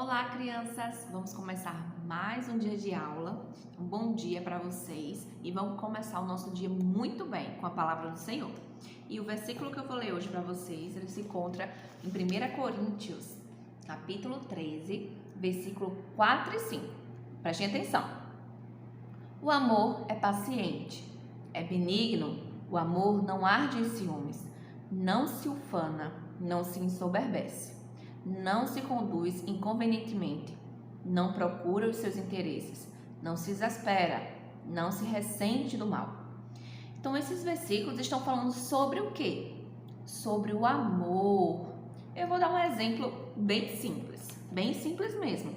Olá, crianças! Vamos começar mais um dia de aula. Um bom dia para vocês e vamos começar o nosso dia muito bem com a palavra do Senhor. E o versículo que eu vou ler hoje para vocês, ele se encontra em 1 Coríntios, capítulo 13, versículo 4 e 5. Prestem atenção. O amor é paciente, é benigno, o amor não arde em ciúmes, não se ufana, não se ensoberbece. Não se conduz inconvenientemente, não procura os seus interesses, não se exaspera, não se ressente do mal. Então, esses versículos estão falando sobre o quê? Sobre o amor. Eu vou dar um exemplo bem simples mesmo.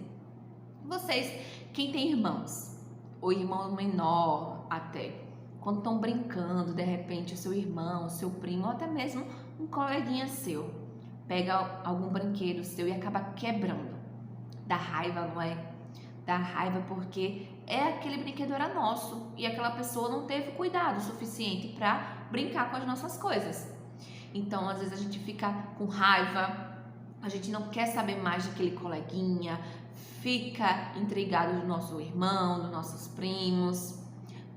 Vocês, quem tem irmãos, ou irmão menor até, quando estão brincando, de repente o seu irmão, o seu primo, ou até mesmo um coleguinha seu, pega algum brinquedo seu e acaba quebrando. Dá raiva, não é? Dá raiva porque aquele brinquedo era nosso e aquela pessoa não teve cuidado suficiente para brincar com as nossas coisas. Então, às vezes a gente fica com raiva, a gente não quer saber mais daquele coleguinha, fica intrigado do nosso irmão, dos nossos primos.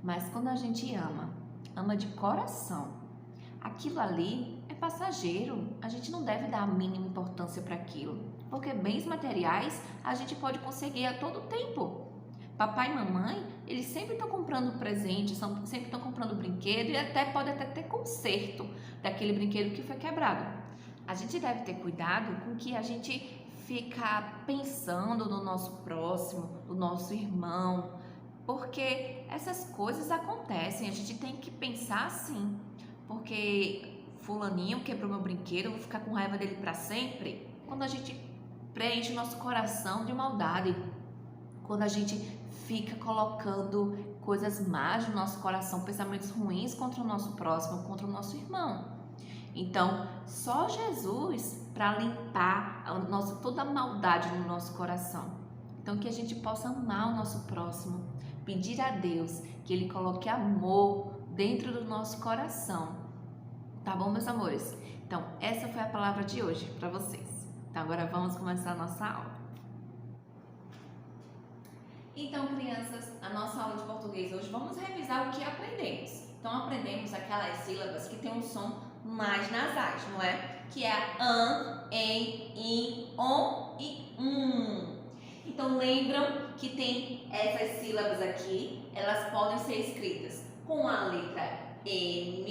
Mas quando a gente ama de coração, aquilo ali é passageiro, a gente não deve dar a mínima importância para aquilo, porque bens materiais a gente pode conseguir a todo tempo. Papai e mamãe, eles sempre estão comprando presentes, sempre estão comprando brinquedo e pode até ter conserto daquele brinquedo que foi quebrado. A gente deve ter cuidado com que a gente fica pensando no nosso próximo, no nosso irmão, porque essas coisas acontecem, a gente tem que pensar assim. Porque fulaninho quebrou meu brinquedo, eu vou ficar com raiva dele para sempre? Quando a gente preenche o nosso coração de maldade, quando a gente fica colocando coisas más no nosso coração, pensamentos ruins contra o nosso próximo, contra o nosso irmão. Então, só Jesus para limpar toda a maldade no nosso coração. Então, que a gente possa amar o nosso próximo, pedir a Deus que Ele coloque amor dentro do nosso coração. Tá bom, meus amores? Então, essa foi a palavra de hoje para vocês. Então, agora vamos começar a nossa aula. Então, crianças, a nossa aula de português hoje, vamos revisar o que aprendemos. Então, aprendemos aquelas sílabas que tem um som mais nasais, não é? Que é a an, em, in, on e Então, lembram que tem essas sílabas aqui, elas podem ser escritas com a letra M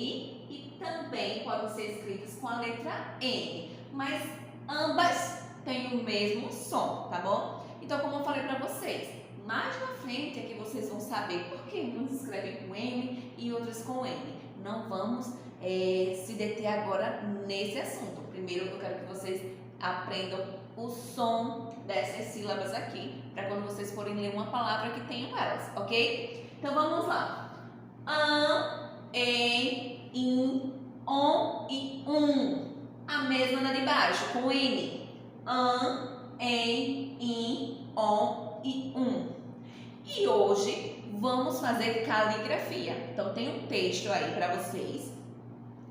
e também podem ser escritas com a letra N, mas ambas têm o mesmo som, tá bom? Então, como eu falei para vocês, mais na frente é que vocês vão saber por que uns escrevem com M e outros com N. Não vamos se deter agora nesse assunto. Primeiro, eu quero que vocês aprendam o som dessas sílabas aqui, para quando vocês forem ler uma palavra que tenham elas, ok? Então, vamos lá. An, em, in, on e A mesma na de baixo, com N. An, em, in, on e E hoje vamos fazer caligrafia. Então, tem um texto aí para vocês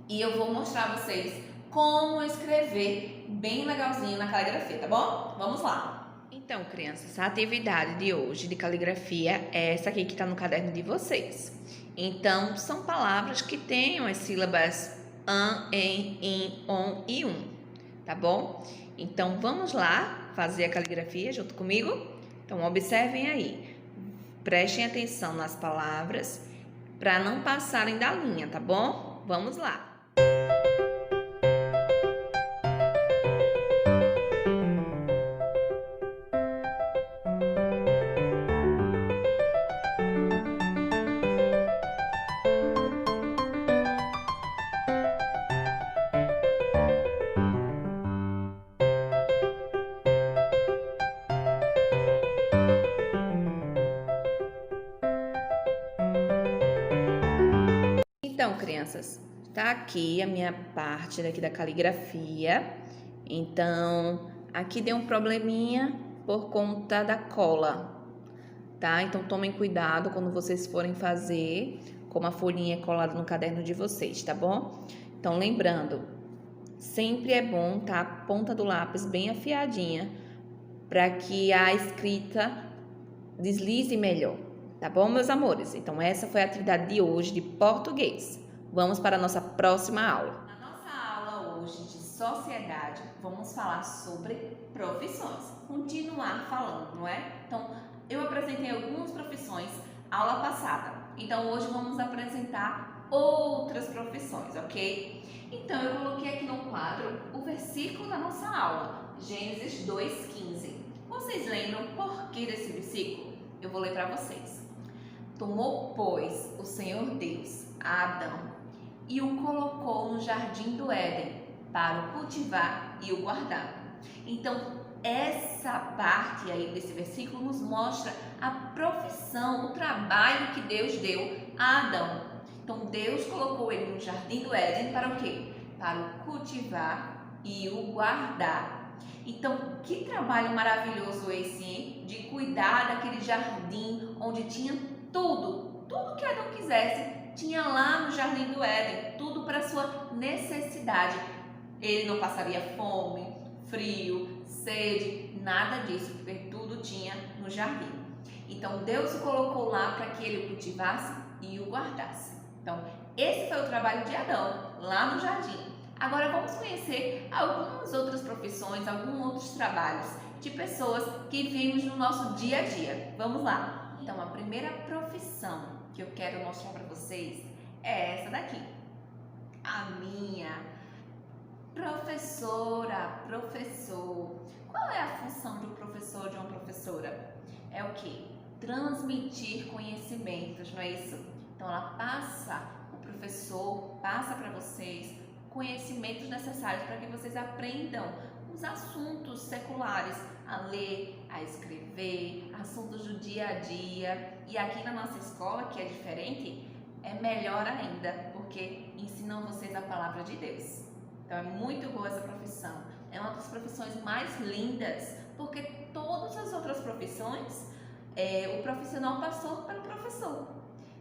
e eu vou mostrar a vocês como escrever bem legalzinho na caligrafia, tá bom? Vamos lá! Então, crianças, a atividade de hoje de caligrafia é essa aqui que está no caderno de vocês. Então, são palavras que tenham as sílabas an, em, in, on e tá bom? Então, vamos lá fazer a caligrafia junto comigo? Então, observem aí. Prestem atenção nas palavras para não passarem da linha, tá bom? Vamos lá! Então, crianças, tá aqui a minha parte daqui da caligrafia. Então, aqui deu um probleminha por conta da cola, tá? Então, tomem cuidado quando vocês forem fazer, como a folhinha é colada no caderno de vocês, tá bom? Então, lembrando, sempre é bom tá a ponta do lápis bem afiadinha para que a escrita deslize melhor. Tá bom, meus amores? Então, essa foi a atividade de hoje de português. Vamos para a nossa próxima aula. Na nossa aula hoje de sociedade, vamos falar sobre profissões. Continuar falando, não é? Então, eu apresentei algumas profissões aula passada. Então, hoje vamos apresentar outras profissões, ok? Então, eu coloquei aqui no quadro o versículo da nossa aula, Gênesis 2:15. Vocês lembram por que desse versículo? Eu vou ler para vocês. Tomou, pois, o Senhor Deus a Adão e o colocou no jardim do Éden para o cultivar e o guardar. Então, essa parte aí desse versículo nos mostra a profissão, o trabalho que Deus deu a Adão. Então, Deus colocou ele no jardim do Éden para o quê? Para o cultivar e o guardar. Então, que trabalho maravilhoso esse, hein? De cuidar daquele jardim onde tinha tudo que Adão quisesse, tinha lá no jardim do Éden, tudo para sua necessidade. Ele não passaria fome, frio, sede, nada disso, porque tudo tinha no jardim. Então, Deus o colocou lá para que ele o cultivasse e o guardasse. Então, esse foi o trabalho de Adão, lá no jardim. Agora, vamos conhecer algumas outras profissões, alguns outros trabalhos de pessoas que vivemos no nosso dia a dia. Vamos lá! Então, a primeira profissão que eu quero mostrar para vocês é essa daqui. A minha. Professora, professor. Qual é a função de um professor, de uma professora? É o quê? Transmitir conhecimentos, não é isso? Então, ela o professor passa para vocês conhecimentos necessários para que vocês aprendam os assuntos seculares, a ler, a escrever, assuntos do dia a dia. E aqui na nossa escola, que é diferente, é melhor ainda, porque ensinam vocês a palavra de Deus. Então, é muito boa essa profissão. É uma das profissões mais lindas, porque todas as outras profissões, o profissional passou pelo professor.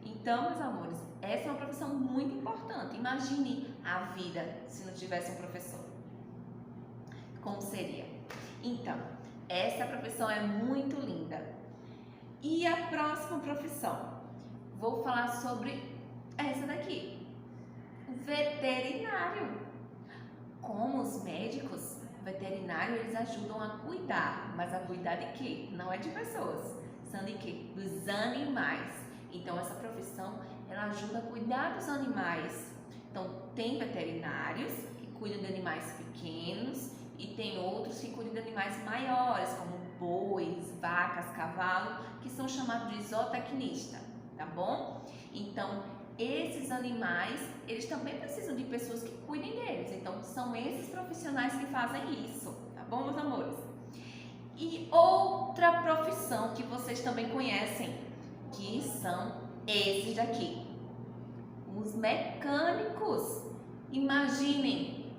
Então, meus amores, essa é uma profissão muito importante. Imagine a vida se não tivesse um professor. Como seria? Então, essa profissão é muito linda. E a próxima profissão? Vou falar sobre essa daqui. Veterinário. Como os médicos, veterinário, eles ajudam a cuidar. Mas a cuidar de quê? Não é de pessoas. São de quê? Dos animais. Então, essa profissão, ela ajuda a cuidar dos animais. Então, tem veterinários que cuidam de animais pequenos e tem outros que cuidam de animais maiores, como bois, vacas, cavalo, que são chamados de zootecnista, tá bom? Então, esses animais, eles também precisam de pessoas que cuidem deles. Então, são esses profissionais que fazem isso, tá bom, meus amores? E outra profissão que vocês também conhecem, que são esses daqui, os mecânicos. Imaginem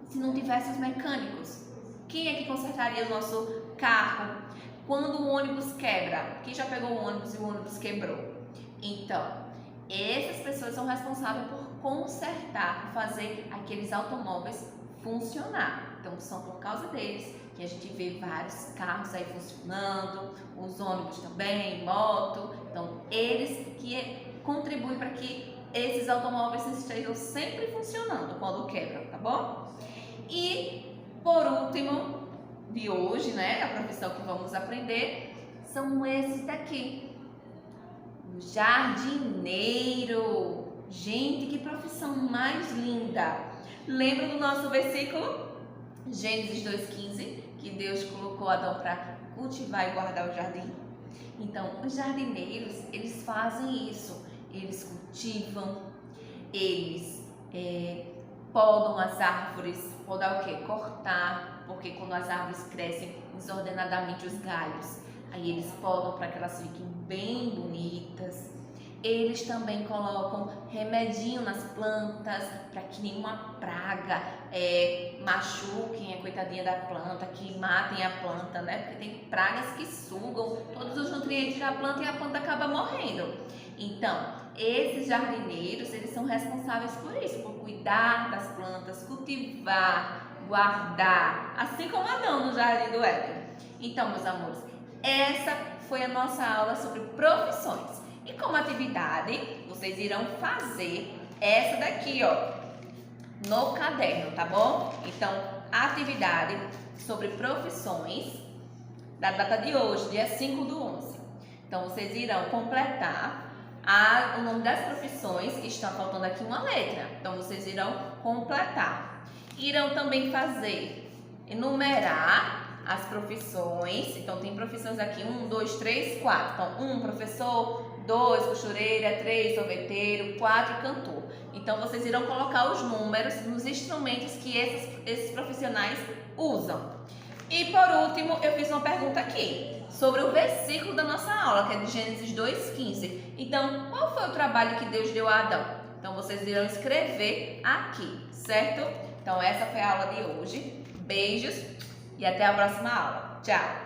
se não tivesse os mecânicos. Quem é que consertaria o nosso carro quando o ônibus quebra? Quem já pegou o ônibus e o ônibus quebrou? Então, essas pessoas são responsáveis por consertar, por fazer aqueles automóveis funcionar. Então, são por causa deles que a gente vê vários carros aí funcionando, os ônibus também, moto. Então, eles que contribuem para que esses automóveis estejam sempre funcionando quando quebram, tá bom? E, por último, de hoje, né, a profissão que vamos aprender, são esses daqui. O jardineiro. Gente, que profissão mais linda! Lembra do nosso versículo? Gênesis 2:15, que Deus colocou Adão para cultivar e guardar o jardim. Então, os jardineiros, eles fazem isso. Eles cultivam, eles podam as árvores. Podar o quê? Cortar, porque quando as árvores crescem desordenadamente os galhos, aí eles podam para que elas fiquem bem bonitas. Eles também colocam remedinho nas plantas para que nenhuma praga machuquem a coitadinha da planta, que matem a planta, né? Porque tem pragas que sugam todos os nutrientes da planta e a planta acaba morrendo. Então, esses jardineiros, eles são responsáveis por isso, por cuidar das plantas, cultivar, guardar, assim como Adão no Jardim do Éden. Então, meus amores, essa foi a nossa aula sobre profissões. E como atividade, vocês irão fazer essa daqui, ó, no caderno, tá bom? Então, a atividade sobre profissões da data de hoje, dia 5/11. Então, vocês irão completar o nome das profissões, está faltando aqui uma letra. Então, vocês irão completar. Irão também enumerar as profissões. Então, tem profissões aqui, 1, 2, 3, 4. Então, 1, professor, 2, costureira, 3, sorveteiro, 4, cantor. Então, vocês irão colocar os números nos instrumentos que esses profissionais usam. E, por último, eu fiz uma pergunta aqui sobre o versículo da nossa aula, que é de Gênesis 2:15. Então, qual foi o trabalho que Deus deu a Adão? Então, vocês irão escrever aqui, certo? Então, essa foi a aula de hoje. Beijos e até a próxima aula. Tchau!